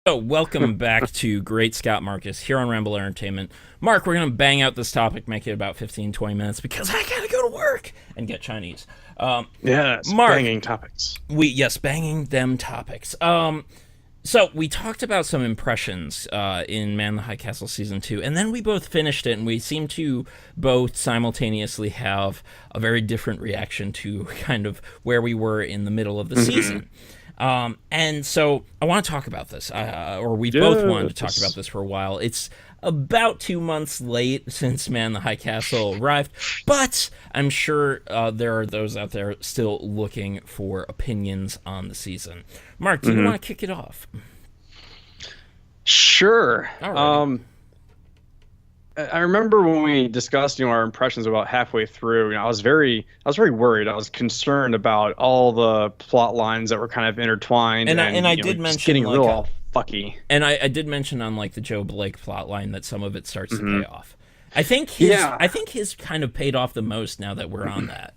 So, welcome back to Great Scott Marcus here on Ramble Entertainment. Mark, we're going to bang out this topic, make it about 15, 20 minutes because I got to go to work and get Chinese. Yes, Mark, banging topics. banging them topics. So, we talked about some impressions in Man in the High Castle Season 2, and then we both finished it, and we seem to both simultaneously have a very different reaction to kind of where we were in the middle of the season. And so I want to talk about this, or we both wanted to talk about this for a while. It's about 2 months late since Man in the High Castle arrived, but I'm sure there are those out there still looking for opinions on the season. Mark, do you want to kick it off? Sure. Alrighty. I remember when we discussed, our impressions about halfway through. I was very worried. I was concerned about all the plot lines that were kind of intertwined, And I just did mention getting like real all fucky. and I did mention on like the Joe Blake plot line that some of it starts to pay off. I think his kind of paid off the most now that we're on that.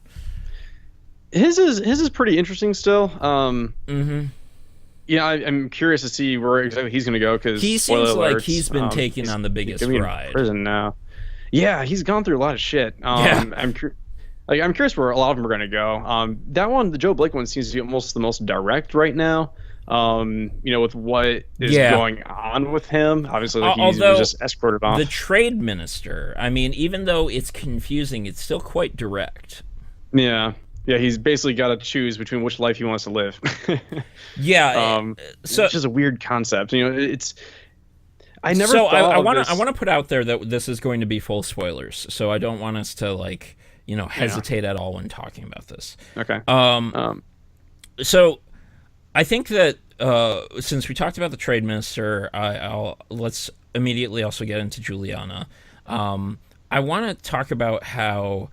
His is pretty interesting still. Yeah, I'm curious to see where exactly he's going to go because He seems like he's been taking on the biggest gonna be in ride. prison now. Yeah, he's gone through a lot of shit. Yeah. I'm curious where a lot of them are going to go. That one, the Joe Blake one, seems to be almost the most direct right now. With what is going on with him. Obviously, like, he was just escorted off. The trade minister, I mean, even though it's confusing, it's still quite direct. Yeah. Yeah, he's basically got to choose between which life he wants to live. Yeah, so it's just a weird concept. It's I never. So thought I of want to put out there that this is going to be full spoilers. So I don't want us to hesitate at all when talking about this. Okay. So I think that since we talked about the trade minister, let's immediately also get into Juliana. I want to talk about how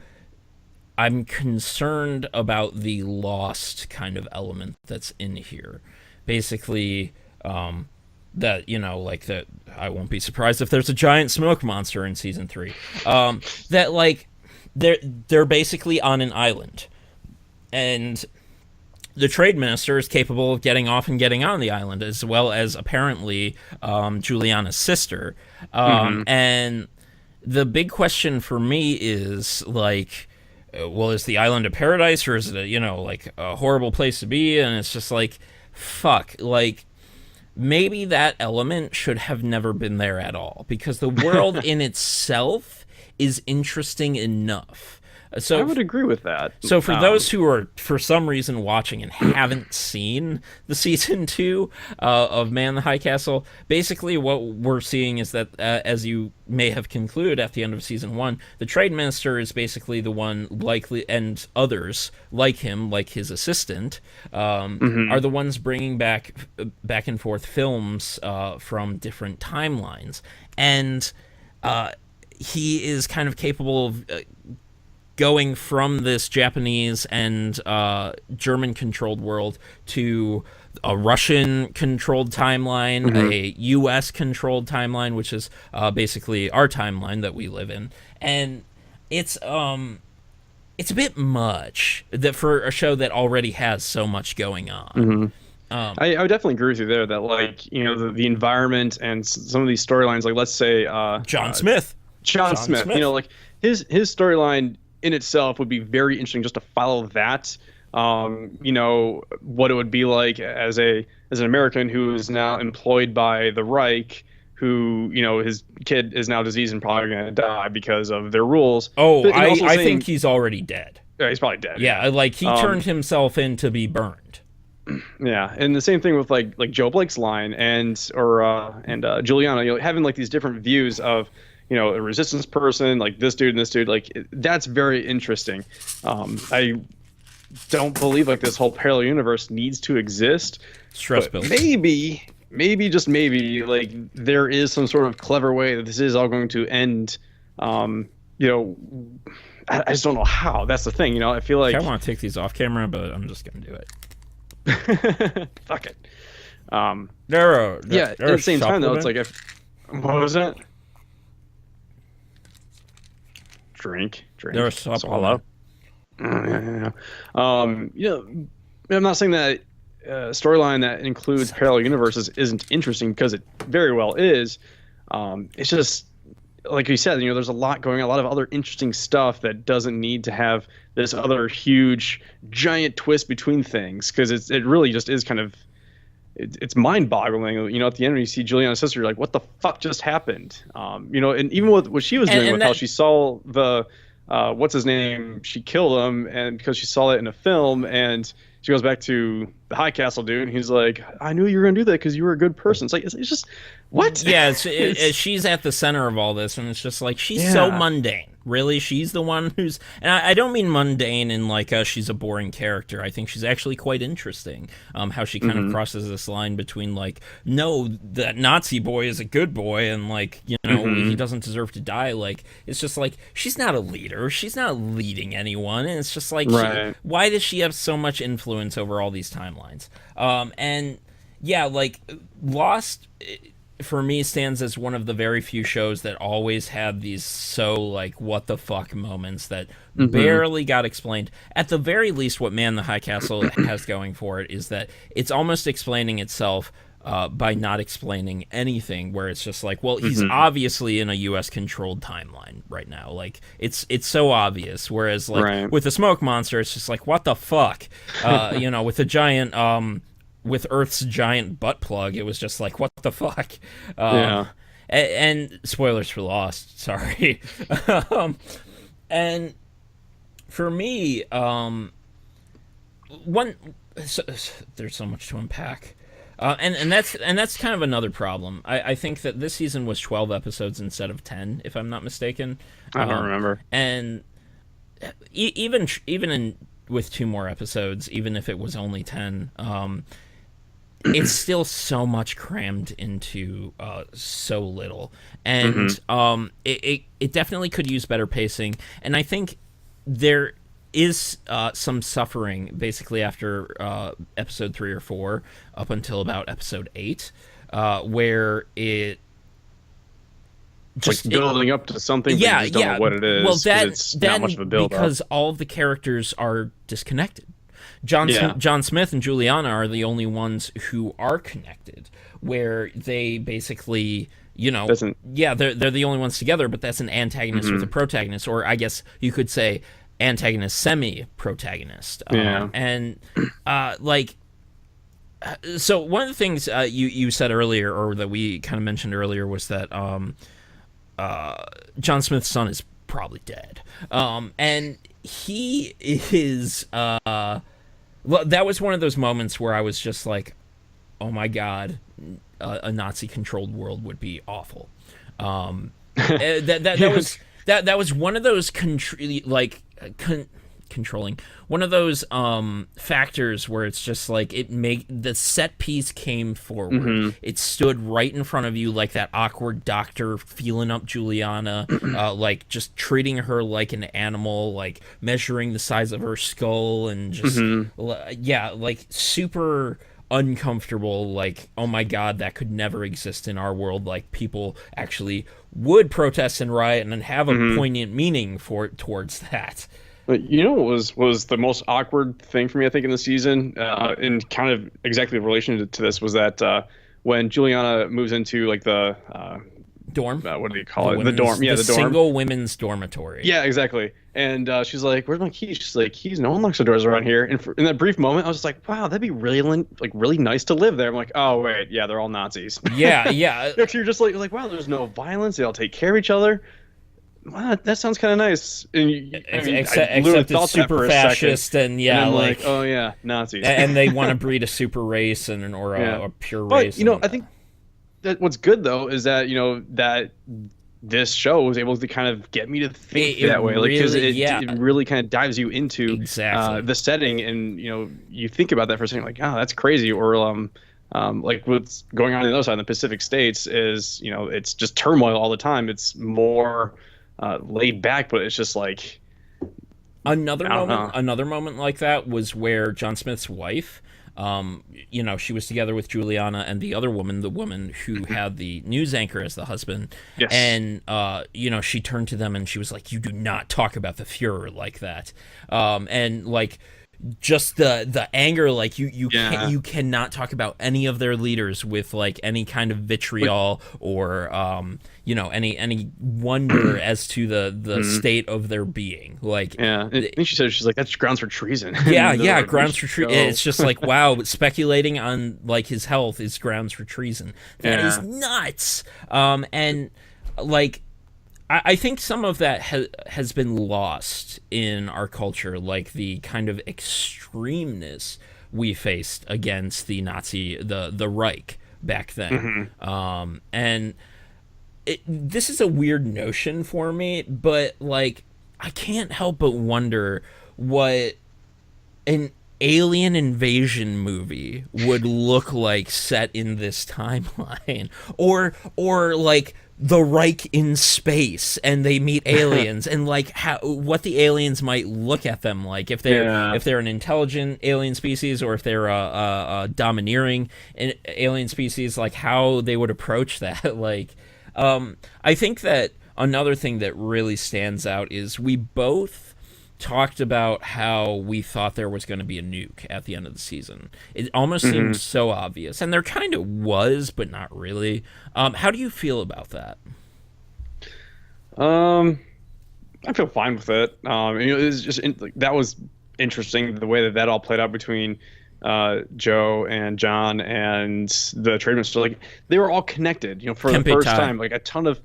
I'm concerned about the lost kind of element that's in here. Basically, that I won't be surprised if there's a giant smoke monster in season 3. That like they're basically on an island, and the trade minister is capable of getting off and getting on the island, as well as apparently Juliana's sister. And the big question for me is like, well, is the island a paradise, or is it a horrible place to be? And it's just like, fuck, like maybe that element should have never been there at all, because the world in itself is interesting enough. So I would agree with that. So for those who are for some reason watching and haven't seen the season 2 of Man in the High Castle, basically what we're seeing is that, as you may have concluded at the end of season 1, the trade minister is basically the one likely, and others like him, like his assistant, are the ones bringing back and forth films from different timelines, and he is kind of capable of going from this Japanese and German-controlled world to a Russian-controlled timeline, a U.S.-controlled timeline, which is basically our timeline that we live in, and it's a bit much that for a show that already has so much going on. I would definitely agree with you there that, like, the environment and some of these storylines, like, let's say John Smith, like his storyline in itself would be very interesting just to follow that. What it would be like as an American who is now employed by the Reich, who his kid is now diseased and probably going to die because of their rules. Oh, I think he's already dead. Yeah, he's probably dead. Yeah, like he turned himself in to be burned. Yeah, and the same thing with like Joe Blake's line and Juliana, having like these different views of a resistance person, like this dude and this dude, like that's very interesting. I don't believe like this whole parallel universe needs to exist. Stress build. Maybe just maybe, like there is some sort of clever way that this is all going to end. I just don't know how. That's the thing. I feel like I want to take these off camera, but I'm just gonna do it. Fuck it. At the same time though, it's like what was that? Drink. They're a swallow. Yeah. I'm not saying that storyline that includes parallel universes isn't interesting, because it very well is. It's just like you said, there's a lot going on, a lot of other interesting stuff that doesn't need to have this other huge giant twist between things, because it really just is kind of it's mind-boggling. At the end when you see Juliana's sister, you're like, what the fuck just happened? And even with what she was doing, with how she saw the what's his name, she killed him, and because she saw it in a film, and she goes back to the High Castle dude, and he's like, I knew you were gonna do that because you were a good person. It's like, it's just what? Yeah, she's at the center of all this, and it's just like, she's so mundane. Really, she's the one who's, and I don't mean mundane in like she's a boring character. I think she's actually quite interesting. How she kind of crosses this line between like, no, that Nazi boy is a good boy, and like, he doesn't deserve to die. Like, it's just like, she's not a leader. She's not leading anyone, and it's just like, right. why does she have so much influence over all these timelines? And yeah, like Lost, for me, stands as one of the very few shows that always had these so like what the fuck moments that barely got explained. At the very least, what Man in the High Castle has going for it is that it's almost explaining itself by not explaining anything, where it's just like, well, he's obviously in a U.S. controlled timeline right now. Like, it's so obvious. Whereas like with the smoke monster, it's just like, what the fuck? With the giant with Earth's giant butt plug, it was just like, what the fuck? And spoilers for Lost, sorry. And for me, there's so much to unpack. And that's kind of another problem. I think that this season was 12 episodes instead of 10, if I'm not mistaken. I don't remember. And even with 2 more episodes, even if it was only 10, it's still so much crammed into so little, and it definitely could use better pacing. And I think there is some suffering basically after episode 3 or 4 up until about episode 8, where it just building up to something, but you just don't know what it is. Well, it's not much of a build because all of the characters are disconnected. John Smith and Juliana are the only ones who are connected, where they basically, they're the only ones together, but that's an antagonist with a protagonist, or I guess you could say antagonist semi-protagonist. So one of the things you said earlier, or that we kind of mentioned earlier, was that John Smith's son is probably dead. And he is... well, that was one of those moments where I was just like, oh my god, a Nazi-controlled world would be awful. That was one of those controlling, one of those factors where it's just like, the set piece came forward. It stood right in front of you, like that awkward doctor feeling up Juliana, like just treating her like an animal, like measuring the size of her skull, and just like super uncomfortable, like, oh my god, that could never exist in our world. Like, people actually would protest and riot and have a poignant meaning towards that. But what was the most awkward thing for me, I think, in the season, in kind of exactly in relation to this, was that when Juliana moves into like the dorm, what do you call it? The dorm, the dorm, single women's dormitory. Yeah, exactly. And she's like, "Where's my keys?" She's like, "Keys. No one locks the doors around here." And in that brief moment, I was just like, "Wow, that'd be really nice to live there." I'm like, "Oh wait, yeah, they're all Nazis." Yeah. You're just like, "Wow, there's no violence. They all take care of each other." Wow, that sounds kind of nice. And except it's super fascist, and I'm like, oh yeah, Nazis. And they want to breed a super race or a pure race. But I think that what's good though is that that this show was able to kind of get me to think that way, because it really kind of dives you into the setting, and you think about that for a second, like, oh, that's crazy. Or like what's going on the other side in the Pacific States is, it's just turmoil all the time. It's more laid back, but it's just like another moment like that was where John Smith's wife, she was together with Juliana and the other woman, the woman who had the news anchor as the husband. Yes. And she turned to them and she was like, "You do not talk about the Fuhrer like that." And like, just the anger, like Yeah. you cannot talk about any of their leaders with like any kind of Like, vitriol or any wonder as to the mhm. state of their being. Like, Yeah. I think she said she's like that's grounds for treason. yeah, And they're yeah, like, we grounds should for treason. go. It's just like, wow, speculating on like his health is grounds for treason. That is Yeah. nuts. And like, I think some of that has been lost in our culture, like the kind of extremeness we faced against the the Reich back then. Hmm. And this is a weird notion for me, but like, I can't help but wonder what an alien invasion movie would look like set in this timeline, or like the Reich in space and they meet aliens, and like how what the aliens might look at them like, Yeah. if they're an intelligent alien species, or if they're a domineering alien species, like how they would approach that. Like, I think that another thing that really stands out is we both talked about how we thought there was going to be a nuke at the end of the season. It almost Hmm. seemed so obvious, and there kind of was, but not really. How do you feel about that? Um, I feel fine with it. It's just like that was interesting the way that that all played out between Joe and John and the trade minister. Like they were all connected. For the Kempe first Tai. time, like a ton of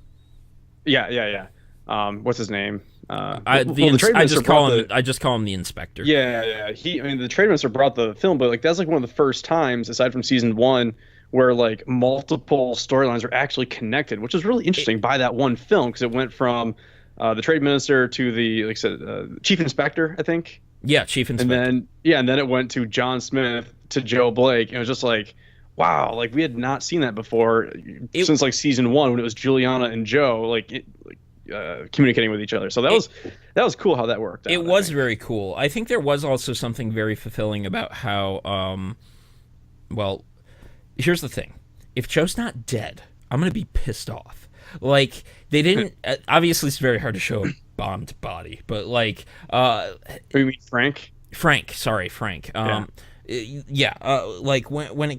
yeah, yeah, yeah. What's his name? Well, the trade I minister just call brought him the the inspector. yeah, yeah. I mean, the trade minister brought the film, but like that's like one of the first times, aside from season one, where like multiple storylines are actually connected, which is really interesting by that one film because it went from the trade minister to the like I said chief inspector, I think, Yeah, chief and inspector. then yeah, and then it went to John Smith to Joe Blake, and it was just like. Wow, like we had not seen that before It since like season one when it was Juliana and Joe communicating with each other. So it, that was cool how that worked it out, I was think. very cool. I think there was also something very fulfilling about how well, here's the thing. If Joe's not dead, I'm going to be pissed off. Like, they didn't obviously it's very hard to show a bombed body, but like Oh, you mean Frank? Frank, sorry, Frank. Yeah. Yeah, like when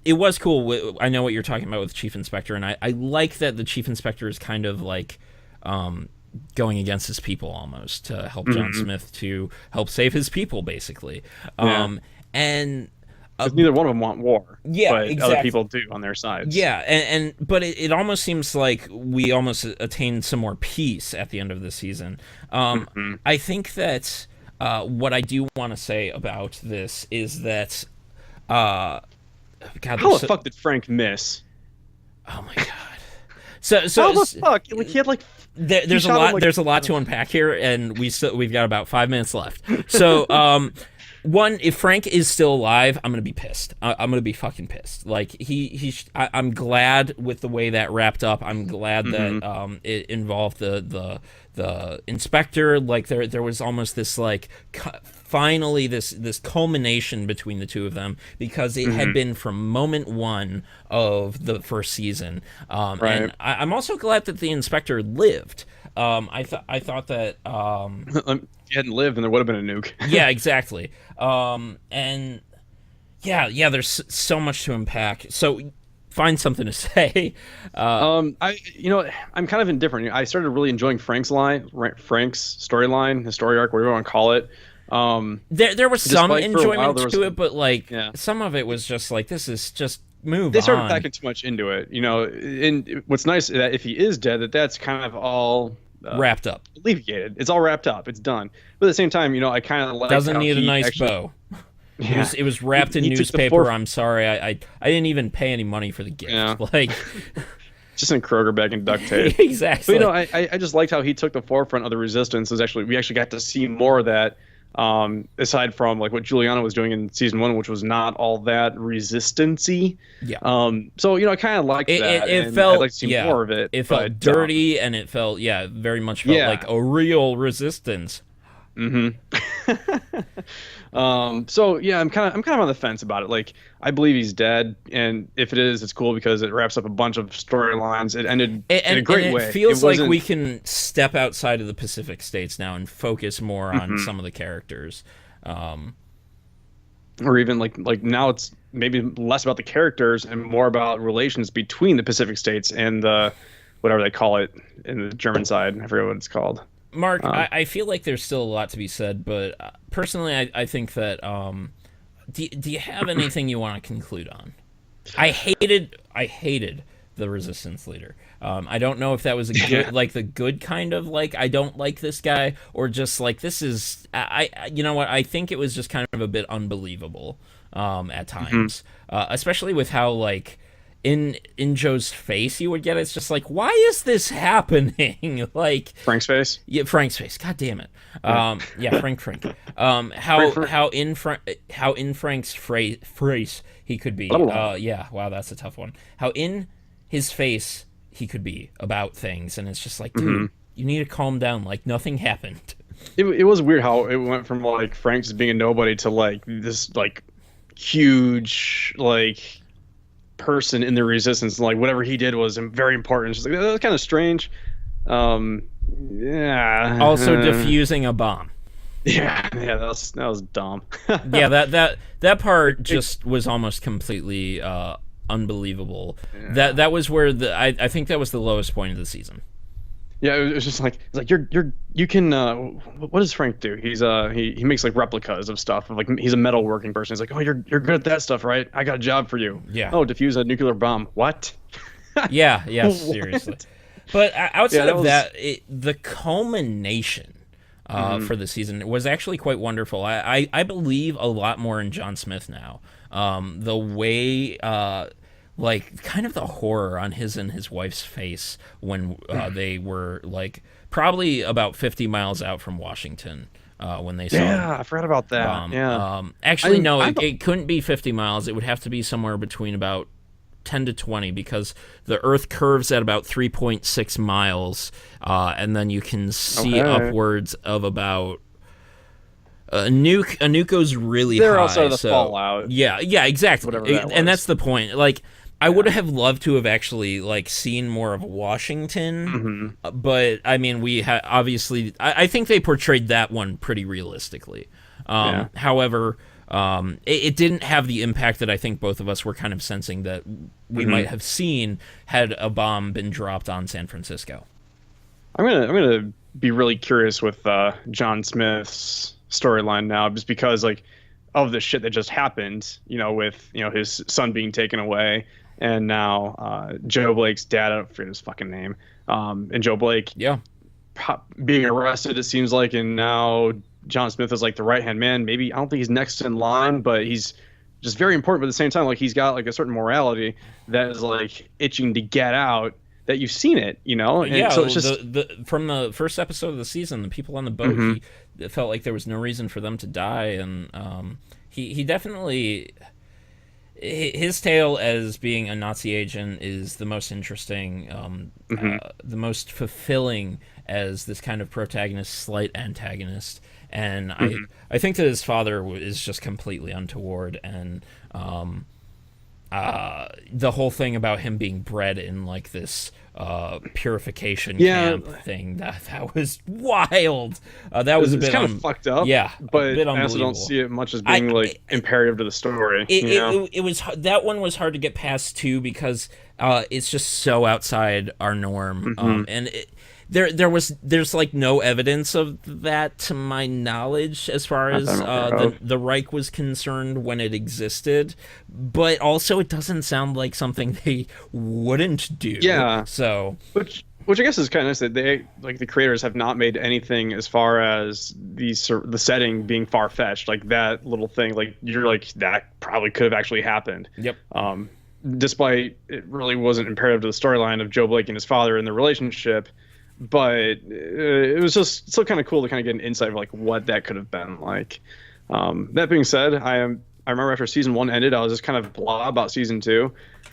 it was cool. I know what you're talking about with Chief Inspector, and I like that the Chief Inspector is kind of like going against his people almost to help John Hmm. Smith to help save his people, basically. Yeah. And Because neither one of them want war, yeah, but other exactly. people do on their sides. Yeah, but it almost seems like we almost attained some more peace at the end of the season. Hmm. I think that what I do want to say about this is that uh, God, How there's the fuck did Frank miss? oh my God. So How the fuck? Like he had like he there's a shot him lot like there's a lot to unpack here, and we've got about 5 minutes left. So one, if Frank is still alive, I'm gonna be pissed. I'm gonna be fucking pissed. Like I'm glad with the way that wrapped up. I'm glad hmm that it involved the inspector. Like there was almost this like finally this culmination between the two of them, because it had hmm been from moment one of the first season. right. And I'm also glad that the inspector lived. I thought that If he hadn't lived, then there would have been a nuke. yeah, exactly. And yeah, there's so much to unpack. So find something to say. I'm kind of indifferent. I started really enjoying Frank's storyline, his story arc, whatever you want to call it. There was some Despite for a while enjoyment there was, to it, but like yeah, some of it was just like, this is just move they started on. packing too much into it. And what's nice is that if he is dead, that's kind of all Wrapped up. alleviated. It's all wrapped up. It's done. But at the same time, I kind of like Doesn't how need a he nice actually, bow. Yeah, It was wrapped in he took the newspaper. I'm sorry, I didn't even pay any money for the gift. Yeah. Like just in Kroger bag and duct tape. But exactly. I just liked how he took the forefront of the resistance. We actually got to see more of that. Aside from like what Juliana was doing in season one, which was not all that resistancy. Yeah. So I kind of liked that. It and felt I'd like to see yeah, more of it. it felt but, dirty, and it felt very much felt Yeah. like a real resistance. hmm So yeah, I'm kind of on the fence about it. Like I believe he's dead, and if it is, it's cool because it wraps up a bunch of storylines. It ended in a great and way. it feels like wasn't- we can step outside of the Pacific states now and focus more on some of the characters. or even like now it's maybe less about the characters and more about relations between the Pacific states and the whatever they call it in the German side. I forget what it's called. Mark, Um, I feel like there's still a lot to be said, but personally, I think that do you have anything you want to conclude on? I hated the resistance leader. I don't know if that was a good, like the good kind of like I don't like this guy, or just like this is you know what, I think it was just kind of a bit unbelievable at mhm. times, especially with how like in Joe's face you would get it's just like why is this happening like Frank's face. yeah, Frank's face. God damn it. Yeah. Yeah, Frank. Frank, How in Frank's phrase he could be. Yeah. Wow, that's a tough one. How in his face he could be about things, and it's just like, dude, you need to calm down. Like nothing happened. it was weird how it went from like Frank just being a nobody to like this like huge like person in the resistance. Like whatever he did was very important. It's just like that was kind of strange. Um, yeah. Also, defusing a bomb. Yeah, that was dumb. Yeah, that part just was almost completely unbelievable. Yeah. That was where I think that was the lowest point of the season. Yeah, it was just like it's like you can what does Frank do? He makes like replicas of stuff. Like he's a metalworking person. He's like, "Oh, you're good at that stuff, right? I got a job for you." Yeah. Oh, defuse a nuclear bomb. What? Yeah, seriously. But outside Yeah, of that, the culmination for the season was actually quite wonderful. I believe a lot more in John Smith now. The way, like, kind of the horror on his and his wife's face when they were, like, probably about 50 miles out from Washington when they saw Yeah, I forgot about that. bomb. Yeah. Actually, no, I it couldn't be 50 miles. It would have to be somewhere between about 10 to 20 because the Earth curves at about 3.6 miles, and then you can see Okay. upwards of about a nuke. A nuke goes really They're high. also the So fallout. yeah, exactly. Whatever that And was. that's the point. Like, I would have loved to have actually like seen more of Washington, Hmm. but I mean, obviously. I think they portrayed that one pretty realistically. Yeah. However, it didn't have the impact that I think both of us were kind of sensing that we might have seen had a bomb been dropped on San Francisco. I'm gonna be really curious with John Smith's storyline now, just because like of the shit that just happened, with his son being taken away, and now Joe Blake's dad, I don't forget his fucking name, and Joe Blake Yeah. being arrested, it seems like, and now John Smith is like the right hand man. Maybe I don't think he's next in line, but he's just very important. But at the same time, like he's got like a certain morality that is like itching to get out. That you've seen it, and Yeah, so it's just the from the first episode of the season, the people on the boat, it felt like there was no reason for them to die, and he definitely his tale as being a Nazi agent is the most interesting, the most fulfilling as this kind of protagonist, slight antagonist, and I think that his father is just completely untoward, and the whole thing about him being bred in like this purification camp thing that was wild. That was a bit kind of fucked up. Yeah, but a bit I also unbelievable. don't see it much as being imperative to the story. It was that one was hard to get past too because it's just so outside our norm, and there's like no evidence of that to my knowledge as far as the Reich was concerned when it existed, but also it doesn't sound like something they wouldn't do. Yeah. So Which I guess is kind of nice that they like the creators have not made anything as far as the setting being far fetched, like that little thing. Like you're like that probably could have actually happened. Yep. Despite it really wasn't imperative to the storyline of Joe Blake and his father and the relationship, but it was just still kind of cool to kind of get an insight of like what that could have been like. That being said, I remember after season 1 ended, I was just kind of blah about season 2.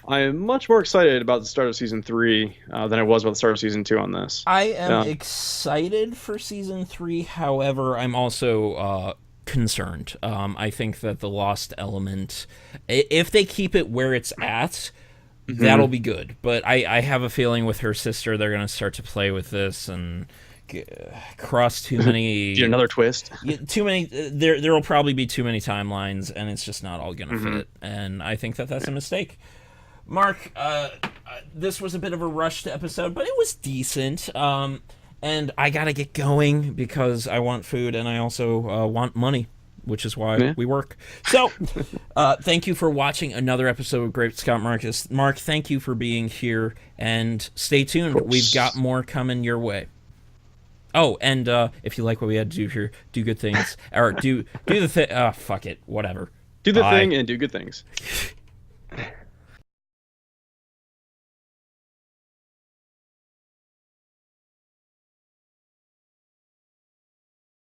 I am much more excited about the start of season 3 than I was about the start of season 2 on this. I am excited for season 3. However, I'm also concerned. I think that the lost element, if they keep it where it's at, that'll be good. But I have a feeling with her sister, they're going to start to play with this and cross too many. Get another twist. Too many. There will probably be too many timelines, and it's just not all gonna fit. And I think that that's a mistake. Mark, this was a bit of a rushed episode, but it was decent. And I gotta get going because I want food and I also want money, which is why we work. So, thank you for watching another episode of Great Scott Marcus. Mark, thank you for being here, and stay tuned. We've got more coming your way. Oh, and if you like what we had to do here, do good things, or do the thing. Fuck it, whatever. Do the thing and do good things.